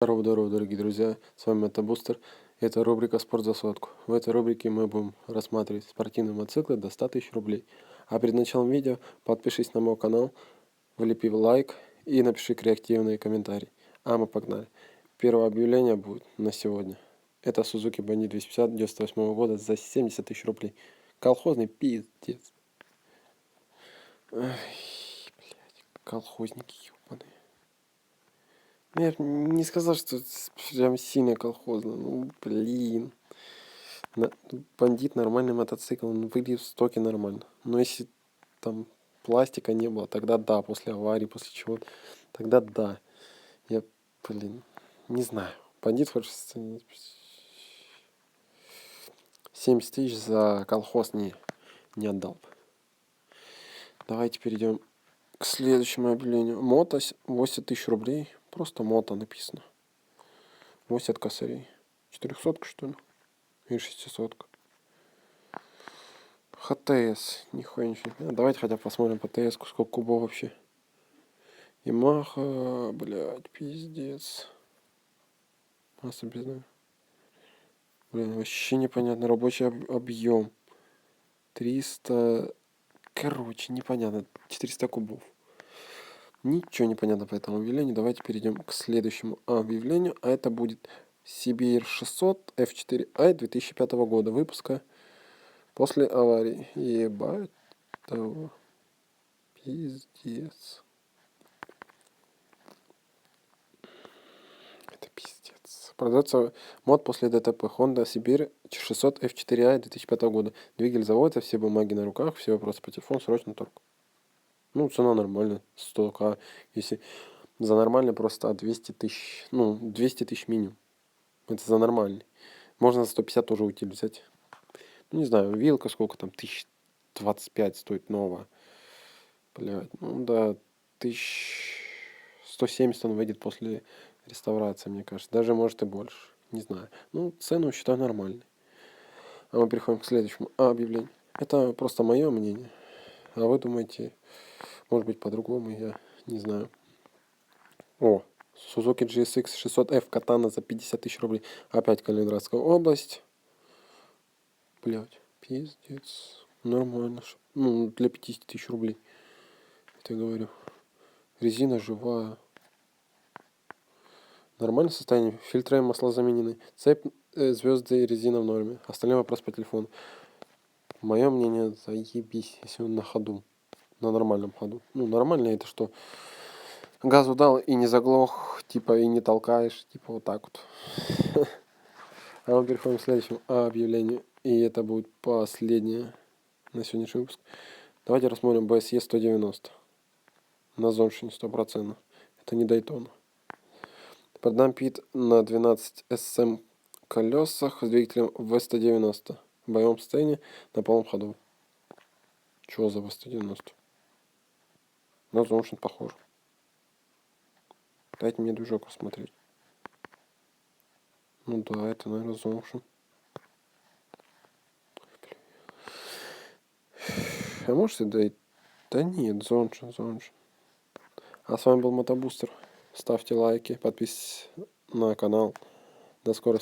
Здорово, здорово, дорогие друзья, с вами Мотобустер. Это рубрика «Спорт за сотку». В этой рубрике мы будем рассматривать спортивные мотоциклы до 100 тысяч рублей. А перед началом видео подпишись на мой канал, влепи лайк и напиши креативные комментарии. А мы погнали. Первое объявление будет на сегодня. Это Suzuki Bandit 250 98 года за 70 тысяч рублей. Колхозный пиздец. Ай, блядь, колхозники ебаные. Я не сказал, что это прям сильно колхозно. Ну, блин. Бандит нормальный мотоцикл, он выглядит в стоке нормально. Но если там пластика не было, тогда да, после аварии, после чего, тогда да. Я, блин, не знаю. Бандит хочет 70 тысяч за колхоз не отдал бы. Давайте перейдем к следующему объявлению. Мото 80 тысяч рублей. Просто мото написано. 80 косарей. 400 что ли? Или 600. ХТС. Нихуя ничего. Давайте хотя бы посмотрим по ТС, сколько кубов вообще. Ямаха, блядь, пиздец. Масса без знаю. Блин, вообще непонятно. Рабочий объем. 300. Короче, непонятно. 400 кубов. Ничего не понятно по этому объявлению. Давайте перейдем к следующему объявлению. А это будет Сибирь 600 F4i 2005 года выпуска. После аварии. Ебать того. Пиздец. Это пиздец. Продается мод после ДТП. Honda Сибирь 600 F4i 2005 года. Двигатель заводится, все бумаги на руках, все вопросы по телефону, срочно торг. Ну, цена нормальная. 100к. Если за нормальный просто 200 тысяч. Ну, 200 тысяч минимум. Это за нормальный. Можно за 150 тоже утиль взять. Ну, не знаю, вилка сколько там, 1025 стоит новая. Блядь, ну да, 1170 он выйдет после реставрации, мне кажется. Даже может и больше. Не знаю. Ну, цену считаю нормальной. А мы переходим к следующему объявлению. Это просто мое мнение. А вы думаете, может быть по-другому, я не знаю. О, Suzuki GSX 600F Katana за 50 тысяч рублей. Опять Калининградская область. Блять, пиздец. Нормально. Ну, для 50 тысяч рублей. Это я говорю. Резина живая. Нормальное состояние. Фильтры и масла заменены. Цепь, звезды и резина в норме. Остальные вопрос по телефону. Мое мнение, заебись, если он на ходу. На нормальном ходу. Ну, нормально это что? Газу дал и не заглох, типа, и не толкаешь. Типа, вот так вот. А мы переходим к следующему объявлению. И это будет последнее на сегодняшний выпуск. Давайте рассмотрим BSE 190. На зоншине 100%. Это не Дайтона. Продампит на 12 SM колесах с двигателем V190 в боевом состоянии на полном ходу. Чего за V190? На Зоншин похож. Дайте мне движок посмотреть. Ну да, это, наверное, Зоншин. А может и да. Да нет, Зоншин. А с вами был Мотобустер. Ставьте лайки, подписывайтесь на канал. До скорой